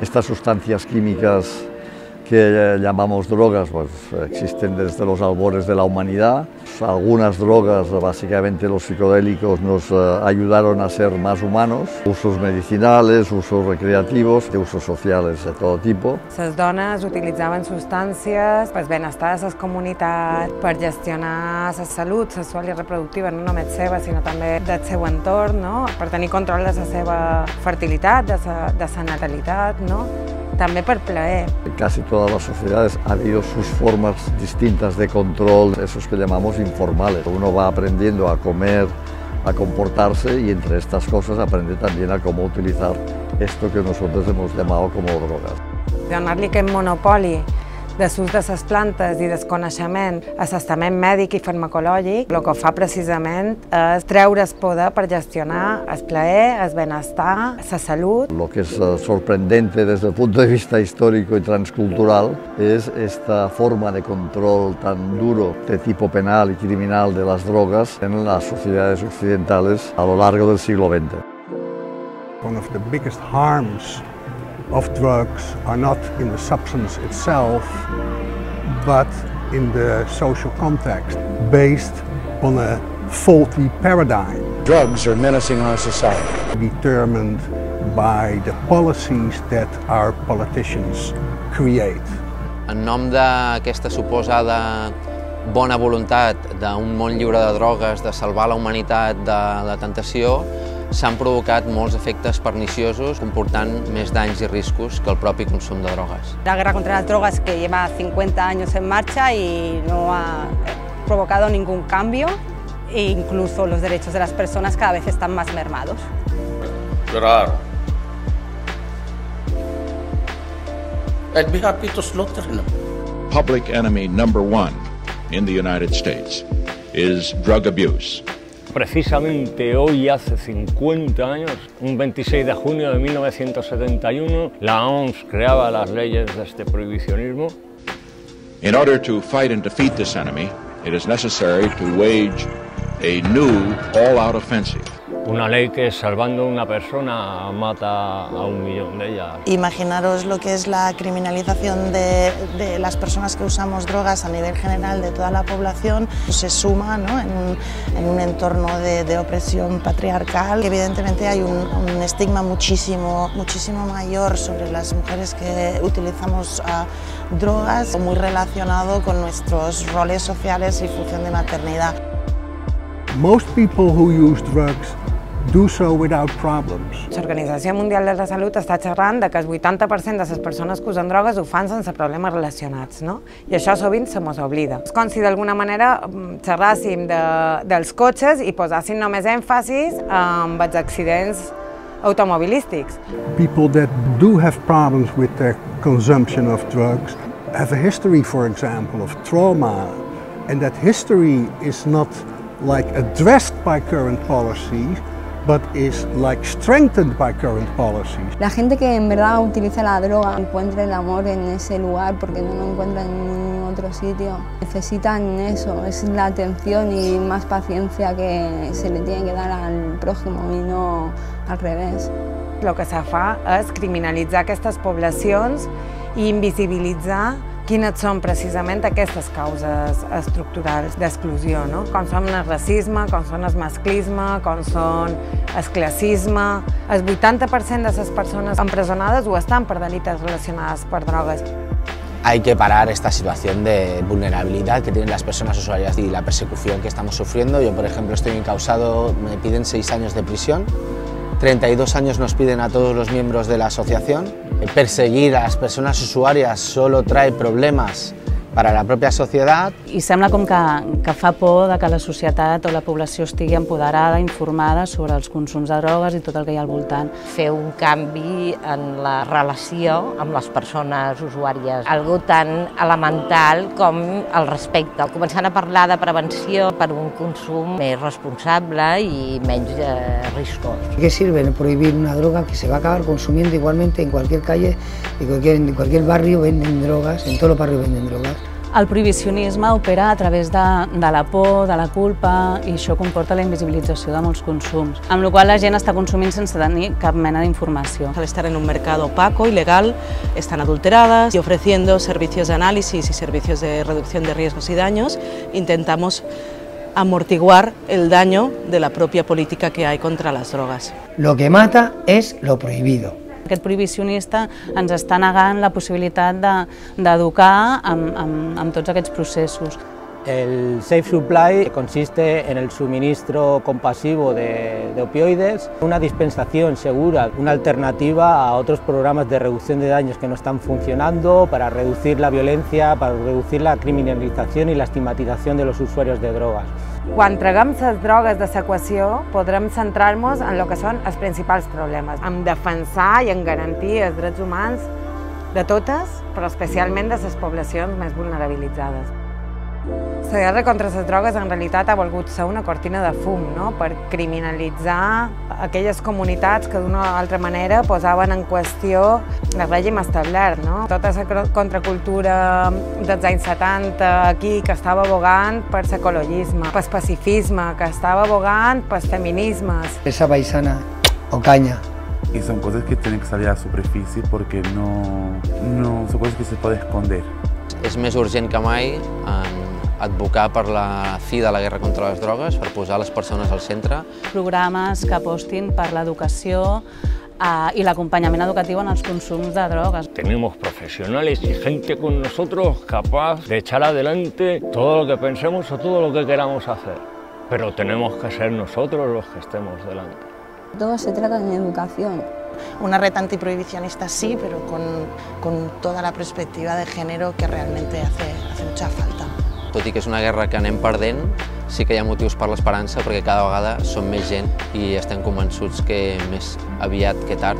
Estas sustancias químicas que llamamos drogas, pues existen desde los albores de la humanidad. Algunas drogas, básicamente los psicodélicos, nos ayudaron a ser más humanos. Usos medicinales, usos recreativos, usos sociales de todo tipo. Les dones utilitzaven substàncies per benestar de les comunitats, per gestionar la salut sexual i reproductiva, no només seva, sinó també del seu entorn, no? Per tenir control de la seva fertilitat, de la natalitat, no? También por placer. En casi todas las sociedades ha habido sus formas distintas de control, esos que llamamos informales. Uno va aprendiendo a comer, a comportarse y entre estas cosas aprende también a cómo utilizar esto que nosotros hemos llamado como drogas. Donar-li aquest monopoli de l'ús de les plantes i del coneixement a l'estament mèdic i farmacològic, el que fa precisament és treure el poder per gestionar el plaer, el benestar, la salut. Lo que es sorprendente desde el punto de vista histórico y transcultural es esta forma de control tan duro de tipo penal y criminal de las drogas en las sociedades occidentales a lo largo del siglo XX. One of the biggest harms of drugs are not in the substance itself, but in the social context, based on a faulty paradigm. Drugs are menacing our society. Determined by the policies that our politicians create. En nom d'aquesta suposada bona voluntat d'un món lliure de drogues, de salvar la humanitat de la tentació, s'han provocat molts efectes perniciosos, comportant més danys i riscos que el propi consum de drogues. La guerra contra las drogas, que lleva 50 años en marcha y no ha provocado ningún cambio, e incluso los derechos de las personas cada vez están más mermados. Claro. I'd be happy to slaughter him. Public enemy number one in the United States is drug abuse. Precisamente hoy, hace 50 años, un 26 de junio de 1971, la OMS creaba las leyes de este prohibicionismo. In order to fight and defeat this enemy, it is necessary to wage a new all-out offensive. Una ley que, salvando una persona, mata a 1 millón de ellas. Imaginaros lo que es la criminalización de las personas que usamos drogas a nivel general de toda la población. Se suma, ¿no?, en un entorno de opresión patriarcal. Evidentemente hay un estigma muchísimo mayor sobre las mujeres que utilizamos drogas, muy relacionado con nuestros roles sociales y función de maternidad. Most people who use drugs do so without problems. L'Organització Mundial de la Salut està xerrant que el 80% de les persones que usen drogues ho fan sense problemes relacionats, no? I això sovint se mos oblida. És com si d'alguna manera xerràssim dels cotxes i posàssim només èmfasis en els accidents automobilístics. People that do have problems with their consumption of drugs have a history, for example, of trauma, and that history is not like addressed by current policies, but is like strengthened by current policies. La gente que en verdad utiliza la droga encuentra el amor en ese lugar porque no lo encuentra en ningún otro sitio. Necesitan eso, es la atención y más paciencia que se le tiene que dar al prójimo y no al revés. El que se fa és criminalitzar aquestes poblacions i invisibilitzar quines són precisament aquestes causes estructurals d'exclusió, no? Com són el racisme, com són el masclisme, com són el classisme. El 80% de les persones empresonades ho estan per delictes relacionats per drogues. Hay que parar esta situación de vulnerabilidad que tienen las personas usuarias y la persecución que estamos sufriendo. Yo, por ejemplo, estoy encausado, me piden 6 años de prisión. 32 años nos piden a todos los miembros de la asociación. Perseguir a las personas usuarias solo trae problemas para la pròpia societat. I sembla com que fa por que la societat o la població estigui empoderada, informada sobre els consums de drogues i tot el que hi ha al voltant. Fer un canvi en la relació amb les persones usuàries, algo tan elemental com el respecte. Començant a parlar de prevenció per un consum més responsable i menys riscós. ¿Qué sirve prohibir una droga que se va a acabar consumiendo igualmente en cualquier calle, en cualquier barrio venden drogas, en todos los barrios venden drogas? El prohibicionisme opera a través de la por, de la culpa, i això comporta la invisibilització de molts consums, amb la qual cosa la gent està consumint sense tenir cap mena d'informació. Al estar en un mercado opaco, ilegal, están adulteradas y ofreciendo servicios de análisis y servicios de reducción de riesgos y daños, intentamos amortiguar el daño de la propia política que hay contra las drogas. Lo que mata es lo prohibido. Aquest prohibicionista ens està negant la possibilitat d'educar amb tots aquests processos. El Safe Supply consiste en el suministro compasivo de opioides, una dispensación segura, una alternativa a otros programas de reducción de daños que no están funcionando para reducir la violencia, para reducir la criminalización y la estigmatización de los usuarios de drogas. Quan traguem les drogues de l'equació, podrem centrar-nos en el que són els principals problemes, en defensar i en garantir els drets humans de totes, però especialment de les poblacions més vulnerabilitzades. La guerra contra les drogues en realitat ha volgut ser una cortina de fum, per criminalitzar aquelles comunitats que d'una o altra manera posaven en qüestió el règim establert. Tota la contracultura dels anys 70 aquí que estava abogant per l'ecologisme, pel pacifisme, que estava abogant pels feminismes. Esa paisana o caña. Y son cosas que tienen que salir a la superficie porque no son cosas que se pueden esconder. És més urgent que mai advocar per la fi de la guerra contra les drogues, per posar les persones al centre. Programes que apostin per l'educació y el acompañamiento educativo en los consumos de drogas. Tenemos profesionales y gente con nosotros capaz de echar adelante todo lo que pensemos o todo lo que queramos hacer, pero tenemos que ser nosotros los que estemos delante. Todo se trata de educación. Una red antiprohibicionista sí, pero con toda la perspectiva de género que realmente hace mucha falta. Tot i que és una guerra que anem perdent, sí que hi ha motius per l'esperança perquè cada vegada som més gent i estem convençuts que més aviat que tard